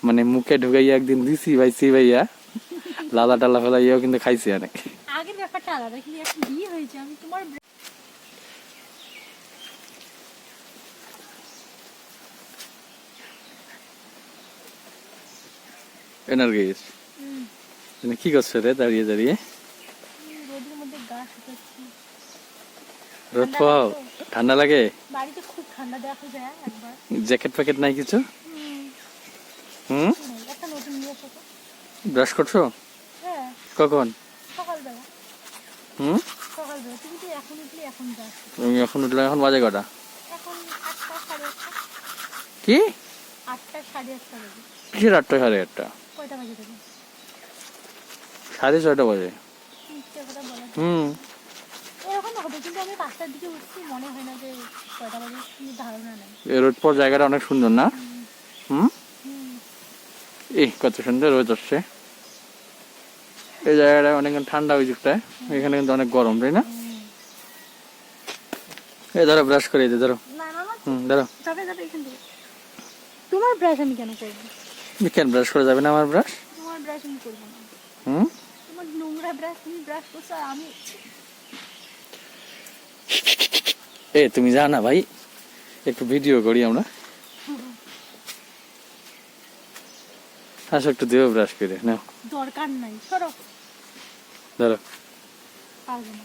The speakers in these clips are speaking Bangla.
মানে মুখে ঢুকাইয়া একদিন দিছি ভাই ভাইয়া লালা টালা ফেলাইয়াও কিন্তু খাইছি অনেক। আগের ব্যাপারটা আলাদা, কিন্তু এখন বিয়ে হয়েছে আমি তোমার এনার্গিস কি করছো রে দাঁড়িয়ে দাঁড়িয়ে? রোদের মধ্যে গা শুকাচ্ছি। রোদ পাও ঠান্ডা লাগে? বাড়িতে খুব ঠান্ডা, দেখো যায় একবার। জ্যাকেট প্যাকেট নাই কিছু? একটা নতুন নিয়ে এসো তো। ব্রাশ করছো? হ্যাঁ কখন? সকালবেলা। সকালবেলা তুমি তো এখন উঠলে এখন ব্রাশ। তুমি এখন উঠলে এখন বাজে কটা? এখন 8টা 8:30। কি 8টা 8:30 বাজে। কিসের 8টা 8:30? কয়টা বাজে দেবে? 6:30 বাজে। মিথ্যে কথা বলা যায়। এরকম হবে, কিন্তু আমি 5টার দিকে উঠছি, মনে হয় না যে কয়টা বাজে, কিন্তু ধারণা নেই। এই রোদ পর জায়গাটা অনেক সুন্দর না? কত সুন্দর রোদ আসছে। এই জায়গাটা অনেক ঠান্ডা, ওই দিকটায় এখানে কিন্তু অনেক গরম, তাই না? এই ধরো ব্রাশ করে দিই, ধরো। ধরো। তোমার ব্রাশ আমি কেন করবো? কেন ব্রাশ করা যাবে না? আমার ব্রাশ তোমার ব্রাশ আমি করবো না। তোমার নোংরা ব্রাশ তুমি ব্রাশ করছো, আর আমি তুমি জানা ভাই একটু ভিডিও করি আমরা। আসো একটু দেও ব্রাশ করে নাও। দরকার নাই, সরো। ধরো পারবো না।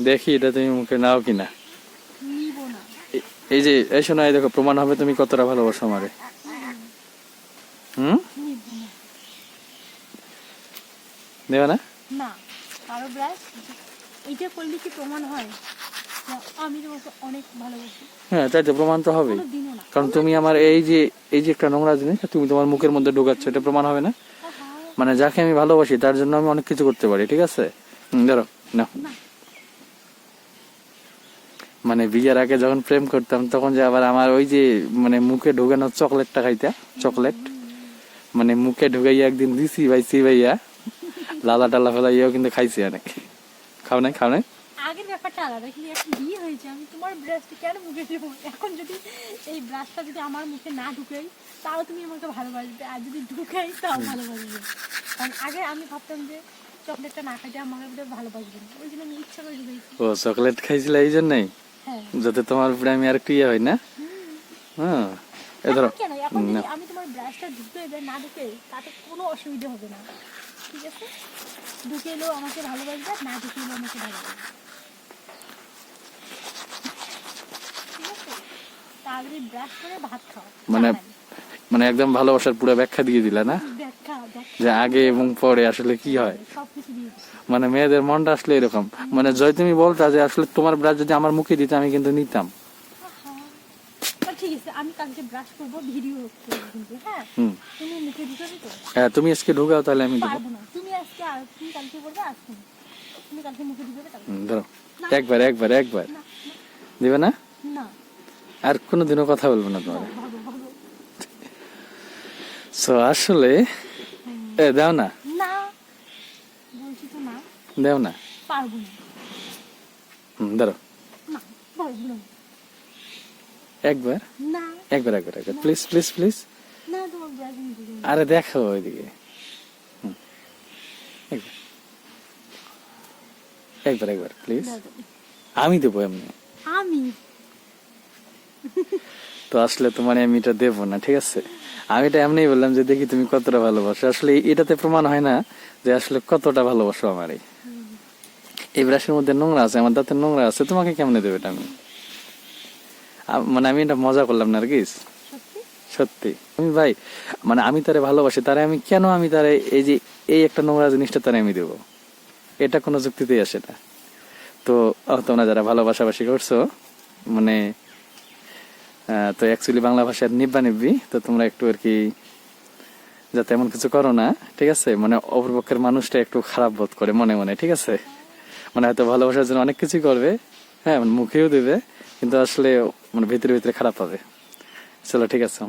দেখি এটা তুমি মুখে নাও কিনা। নিব না। এই যে এই শোনো, এই দেখো প্রমাণ হবে তুমি কতটা ভালোবাসো আমারে। নিব না। দেবে না? না, কারো ব্রাশ এইটা করলে কি প্রমাণ হয় আমি তোমাকে অনেক ভালোবাসি? হ্যাঁ, তাই তো প্রমাণ তো হবে, কারণ তুমি আমার এই যে একটা নোংরা জিনিস তুমি তোমার মুখের মধ্যে ঢোকাচ্ছ, এটা প্রমাণ হবে না? মানে যাকে আমি ভালোবাসি তার জন্য আমি অনেক কিছু করতে পারি, ঠিক আছে? ধরো না। মানে বিয়ের আগে যখন প্রেম করতাম তখন যে আবার আমার ওই যে মানে মুখে ঢোকানো চকলেটটা খাইতা, চকলেট মানে মুখে ঢুকাইয়া একদিন দিছি ভাই ভাইয়া লালা টালা ফেলাইয়াও কিন্তু খাইছি অনেক। খাও নাই? আগের ব্যাপারটা আলাদা, কিন্তু এখন বিয়ে হয়েছে আমি তোমার ব্রাশটা কেন মুখে দেবো? এখন যদি এই ব্রাশটা যদি আমার মুখে না ঢুকাই তাও তুমি আমাকে ভালোবাসবে, আর যদি ঢুকাই তাও ভালোবাসবে। কারণ আগে আমি ভাবতাম যে চকলেটটা না খাইতে আমাকে ভালোবাসবে না, ওই জন্য আমি ইচ্ছা করে ঢুকাইছি। ও চকলেট খাইছিল এই জন্যই? হ্যাঁ, যাতে তোমার উপরে আমি আর ক্রিয়া হয় না। হ্যাঁ, কেন এখন যদি আমি তোমার ব্রাশটা ঢুকে না ঢুকে তাতে কোনো অসুবিধা হবে না, ঠিক আছে? ঢুকে এলেও আমাকে ভালোবাসবে, না ঢুকে এলেও আমাকে ভালোবাসবে, ঠিক আছে? তাড়াতাড়ি ব্রাশ করে ভাত খাও। মানে একদম ভালোবাসার পুরো ব্যাখ্যা দিয়ে দিলা না, যে আগে এবং পরে আসলে কি হয়। সবকিছু দিয়ে মানে মেয়েদের মনটা আসলে এরকম, মানে জয় তুমি বলতা যে আসলে তোমার ব্রাশ যদি আমার মুখে দিতে আমি কিন্তু নিতাম। ঠিক আছে, আমি কালকে ব্রাশ করব, ভিডিও করব কিন্তু। হ্যাঁ, তুমি মুখে ঢুকাবে তো? হ্যাঁ, তুমি আজকে ঢুকাও তাহলে আমি দেব। পারবো না, তুমি আজকে আর তুমি কালকে করবে, আজকে তুমি কালকে মুখে ঢুকাবে তাহলে। ধরো একবার দিবে না? না, আর কোনোদিনও কথা বলবো না তোমার। সো আসলে দাও না। না বলছি তো, না দাও না। পারবো না। ধরো না, পারবো না। একবার না, একবার প্লিজ না, তোমার ব্রাশ আমি ঢুকাবো না। আরে দেখো ওইদিকে, একবার প্লিজ। আমি দেবো এমনি। আমি তো আসলে তোমার আমি এটা দেবো না, ঠিক আছে? আমি এটা এমনি বললাম যে দেখি তুমি কতটা ভালোবাসো। আসলে এটাতে প্রমাণ হয় না যে আসলে কতটা ভালোবাসো আমার। এই ব্রাশের মধ্যে নোংরা আছে, আমার দাঁতের নোংরা আছে, তোমাকে কেমনে দেবে এটা? আমি মানে আমি এটা মজা করলাম না আর কি, সত্যি। আমি ভাই মানে আমি তারে ভালোবাসি, তারে আমি কেন আমি তারে এই যে এই একটা নোংরা জিনিসটা তারে আমি দেবো? এটা কোনো যুক্তিতেই আসে না। তো তোমরা যারা ভালোবাসাবাসি করছো মানে তো অ্যাকচুয়ালি বাংলা ভাষার নিব্বি, তো তোমরা একটু আর কি যাতে এমন কিছু করো না, ঠিক আছে? মানে অপরপক্ষের মানুষটা একটু খারাপ বোধ করে মনে মনে, ঠিক আছে? মানে হয়তো ভালোবাসার জন্য অনেক কিছুই করবে, হ্যাঁ, মুখেও দেবে, কিন্তু আসলে মানে ভিতরে খারাপ হবে। চলো ঠিক আছে।